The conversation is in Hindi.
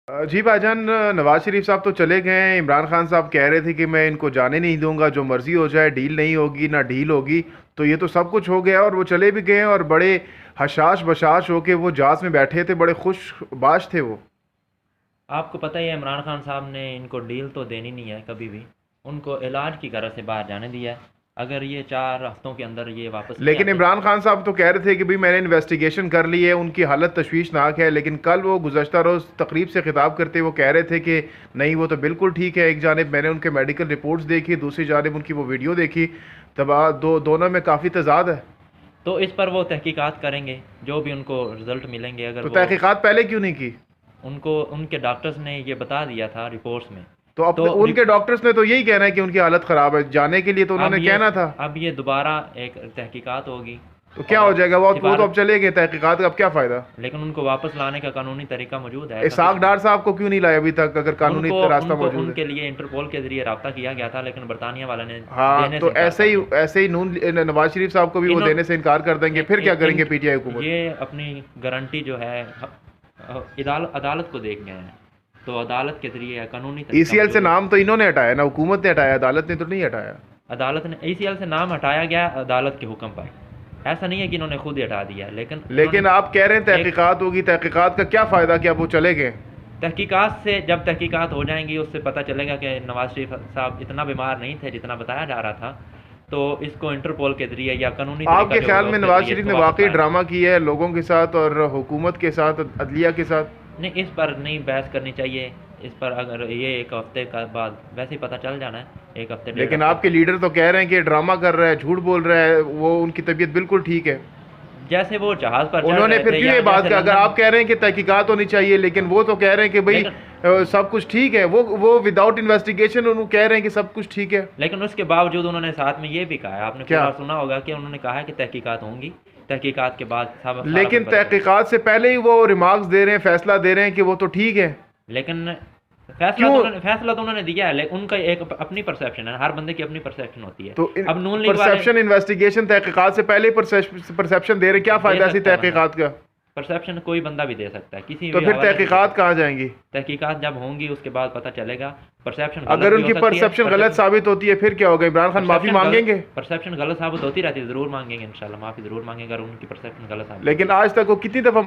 जी भाईजान, नवाज शरीफ साहब तो चले गए हैं। इमरान खान साहब कह रहे थे कि मैं इनको जाने नहीं दूंगा, जो मर्जी हो जाए, डील नहीं होगी ना डील होगी। तो ये तो सब कुछ हो गया और वो चले भी गए हैं और बड़े हशाश बशाश होके वो जहाज में बैठे थे, बड़े खुशबाश थे वो। आपको पता ही है इमरान खान साहब ने इनको डील तो देनी नहीं है कभी भी। उनको इलाज की गरज से बाहर जाने दिया है। अगर ये 4 हफ्तों के अंदर ये वापस नहीं लेकिन आते। इमरान खान साहब तो कह रहे थे कि भाई मैंने इन्वेस्टिगेशन कर ली है, उनकी हालत तशवीशनाक है। लेकिन कल वो गुज़श्ता रोज़ तकरीब से खिताब करते वो कह रहे थे कि नहीं, वो तो बिल्कुल ठीक है। एक जानिब मैंने उनके मेडिकल रिपोर्ट्स देखी, दूसरी जानिब उनकी वो वीडियो देखी। तब दोनों में काफ़ी तजाद है। तो इस पर वो तहकीकात करेंगे, जो भी उनको रिज़ल्ट मिलेंगे। अगर तो वो तहकीकात पहले क्यों नहीं की? उनको उनके डॉक्टर्स ने ये बता दिया था रिपोर्ट्स में। तो तो अपने उनके डॉक्टर्स ने तो यही कहना है कि उनकी हालत ख़राब है, जाने के लिए तो अब उन्होंने ये कहना था। अब ये दोबारा एक तहकीकात होगी। तो क्या हो और जाएगा? वो तो अब सिफारत चले गए तहकीकात का, अब क्या फ़ायदा? लेकिन उनको वापस लाने का कानूनी तरीका मौजूद है, ऐसा इसाक कुछ नहीं। डार साहब को क्यों नहीं लाया अभी तक, अगर कानूनी उनको रास्ता उनको मौजूद है? उनके लिए इंटरपोल के ज़रिए रब्ता किया गया था, लेकिन बरतानिया वाले ने हाँ, देने से तो इनकार ऐसे कर ही दिया। ऐसे ही नवाज शरीफ साहब को भी वो इन्हों देने से इनकार कर देंगे, फिर क्या करेंगे इन पीटीआई हुकूमत? ये अपनी गारंटी जो है अदालत को देख गए हैं। तो अदालत के ज़रिए कानूनी तरीका ईसीएल से मौजूद है। नाम तो इन्होंने हटाया ना, हुकूमत ने हटाया, अदालत ने तो नहीं हटाया। अदालत ने ACL से नाम हटाया गया अदालत के हुक्म पर। ऐसा नहीं है कि इन्होंने खुद ही हटा दिया है, लेकिन लेकिन इन्होंने आप कह रहे हैं एक तहकीकात होगी, तहकीकात का क्या फ़ायदा कि अब वो चले गए? तहकीकात से, जब तहकीकात हो जाएंगी उससे पता चलेगा कि नवाज शरीफ साहब इतना बीमार नहीं थे जितना बताया जा रहा था। तो इसको इंटरपोल के जरिए या कानूनी तरीका आपके जो ख्याल होगा में उसके नवाज जरिए शरीफ इसको ने वापस वाकई लाया जाए। ड्रामा किया है लोगों के साथ और हुकूमत के साथ, अदलिया के साथ? नहीं, इस पर नहीं बहस करनी चाहिए। इस पर अगर ये 1 हफ्ते का बाद वैसे ही पता चल जाना है, 1 हफ्ते 1.5 लेकिन हफ्ते। आपके लीडर तो कह रहे हैं कि ड्रामा कर रहा है, झूठ बोल रहा है, वो उनकी तबीयत बिल्कुल ठीक है। जैसे वो जहाज़ पर चढ़ उन्होंने रहे फिर थे क्यों या ये बात जैसे कहा? अगर लंदन। आप कह रहे हैं कि तहकीकात होनी चाहिए, लेकिन वो तो कह रहे हैं कि भाई लेकिन सब कुछ ठीक है। वो विदाउट इन्वेस्टिगेशन उन्होंने कह रहे हैं कि सब कुछ ठीक है। लेकिन उसके बावजूद उन्होंने साथ में ये भी कहा है, आपने क्या? पूरा सुना होगा कि उन्होंने कहा है कि तहकीकात होंगी, तहकीकात के बाद सब सारा लेकिन कुछ पता चलेगा। तहकीकात से पहले ही वो रिमार्क्स दे रहे हैं, फैसला दे रहे हैं कि वो तो ठीक है। लेकिन क्यों? फैसला तो उन्होंने दिया है, लेकिन उनका एक अपनी परसेप्शन है। हर बंदे की अपनी परसेप्शन होती है। तो अब नून लीग वाले परसेप्शन इन्वेस्टिगेशन तहकीकात से पहले परसेप्शन दे रहे हैं, क्या दे फ़ायदा ऐसी सकता है बंदा। तहकीकात का? परसेप्शन कोई बंदा भी दे सकता है, किसी तो भी फिर हवाले से दे तहकीकात सकता कहाँ जाएंगी? है। तहकीकात जब होंगी उसके बाद पता चलेगा। परसेप्शन अगर गलत भी हो उनकी सकती है। परसेप्शन गलत साबित होती है फिर क्या होगा? इमरान खान माफ़ी मांगेंगे? परसेप्शन गलत साबित होती रहती है, ज़रूर मांगेंगे इंशाल्लाह, माफ़ी ज़रूर मांगेंगे अगर उनकी परसेप्शन गलत साबित लेकिन होती है। आज तक वो कितनी दफ़ा